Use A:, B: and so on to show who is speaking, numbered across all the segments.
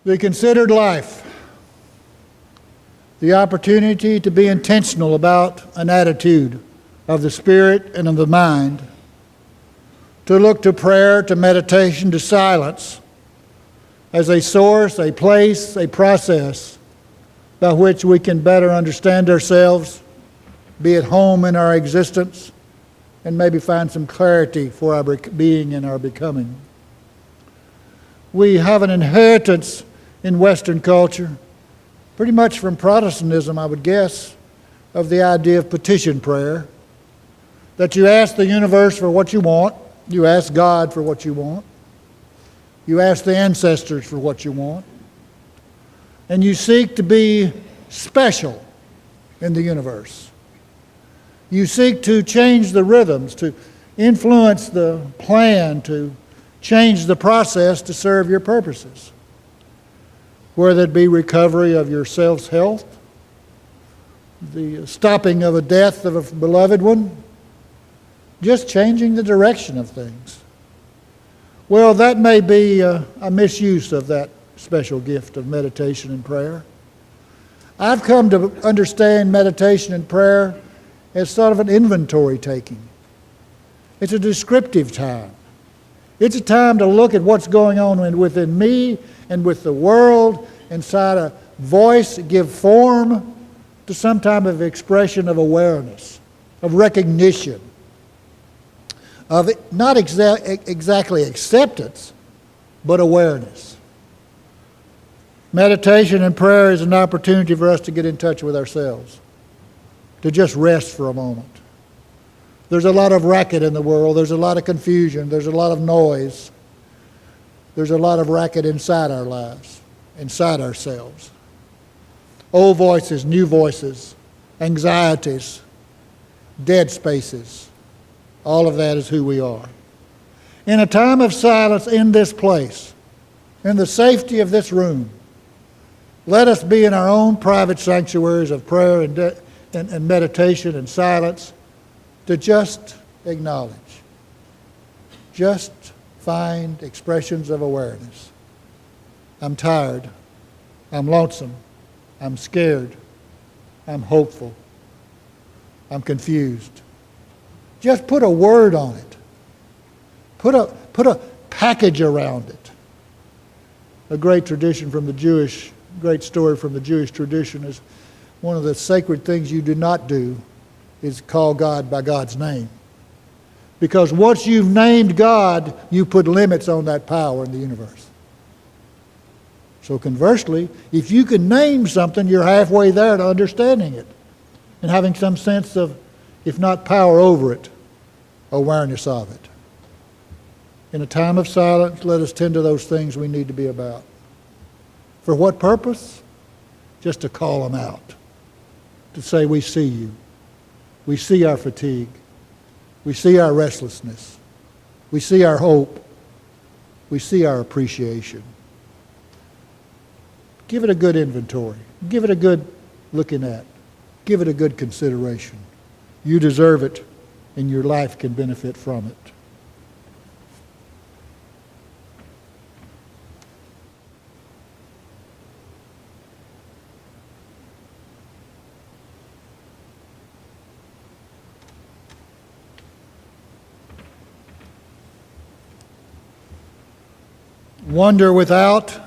A: The considered life, the opportunity to be intentional about an attitude of the spirit and of the mind, to look to prayer, to meditation, to silence as a source, a place, a process by which we can better understand ourselves, be at home in our existence, and maybe find some clarity for our being and our becoming. We have an inheritance in Western culture, pretty much from Protestantism, I would guess, of the idea of petition prayer, that you ask the universe for what you want, you ask God for what you want, you ask the ancestors for what you want, and you seek to be special in the universe. You seek to change the rhythms, to influence the plan, to change the process to serve your purposes. Whether it be recovery of your self's health, the stopping of a death of a beloved one, just changing the direction of things. Well, that may be a misuse of that special gift of meditation and prayer. I've come to understand meditation and prayer as sort of an inventory taking. It's a descriptive time. It's a time to look at what's going on within me and with the world, inside a voice, give form to some type of expression of awareness, of recognition, of not exactly acceptance, but awareness. Meditation and prayer is an opportunity for us to get in touch with ourselves, to just rest for a moment. There's a lot of racket in the world. There's a lot of confusion. There's a lot of noise. There's a lot of racket inside our lives, inside ourselves. Old voices, new voices, anxieties, dead spaces. All of that is who we are. In a time of silence in this place, in the safety of this room, let us be in our own private sanctuaries of prayer and meditation and silence to just acknowledge, just find expressions of awareness. I'm tired. I'm lonesome. I'm scared. I'm hopeful. I'm confused. Just put a word on it. Put a package around it. A great tradition from the great story from the Jewish tradition is one of the sacred things you do not do is call God by God's name. Because once you've named God, you put limits on that power in the universe. So conversely, if you can name something, you're halfway there to understanding it and having some sense of, if not power over it, awareness of it. In a time of silence, let us tend to those things we need to be about. For what purpose? Just to call them out. To say, we see you. We see our fatigue. We see our restlessness. We see our hope. We see our appreciation. Give it a good inventory. Give it a good looking at. Give it a good consideration. You deserve it, and your life can benefit from it. Wander without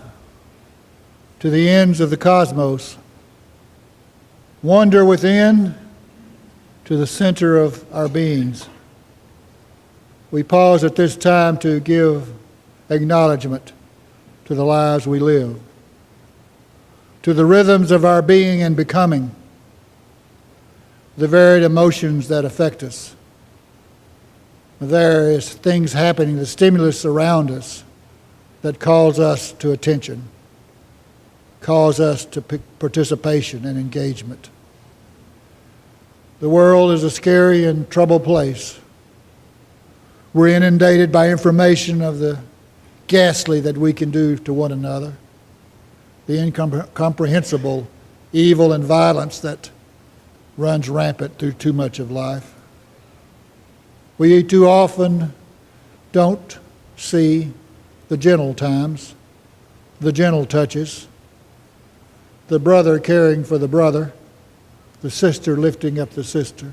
A: to the ends of the cosmos. Wander within to the center of our beings. We pause at this time to give acknowledgement to the lives we live, to the rhythms of our being and becoming, the varied emotions that affect us, the various things happening, the stimulus around us that calls us to attention, calls us to participation and engagement. The world is a scary and troubled place. We're inundated by information of the ghastly that we can do to one another, the incomprehensible evil and violence that runs rampant through too much of life. We too often don't see the gentle times, the gentle touches, the brother caring for the brother, the sister lifting up the sister,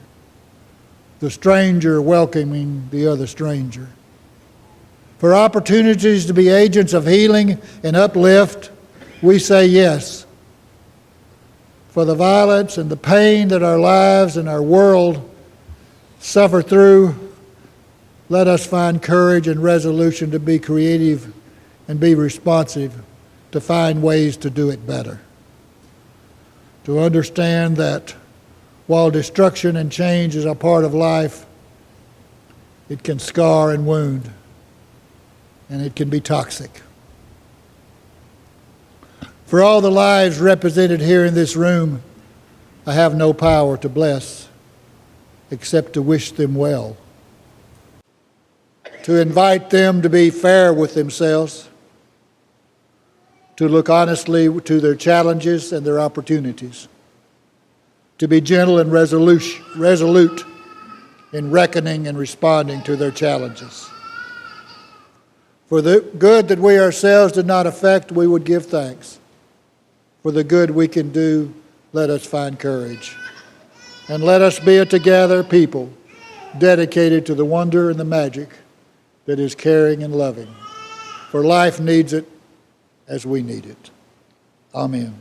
A: the stranger welcoming the other stranger. For opportunities to be agents of healing and uplift, we say yes. For the violence and the pain that our lives and our world suffer through, let us find courage and resolution to be creative and be responsive, to find ways to do it better. To understand that while destruction and change is a part of life, it can scar and wound, and it can be toxic. For all the lives represented here in this room, I have no power to bless except to wish them well, to invite them to be fair with themselves, to look honestly to their challenges and their opportunities, to be gentle and resolute in reckoning and responding to their challenges. For the good that we ourselves did not affect, we would give thanks. For the good we can do, let us find courage. And let us be a together people dedicated to the wonder and the magic that is caring and loving. For life needs it as we need it. Amen.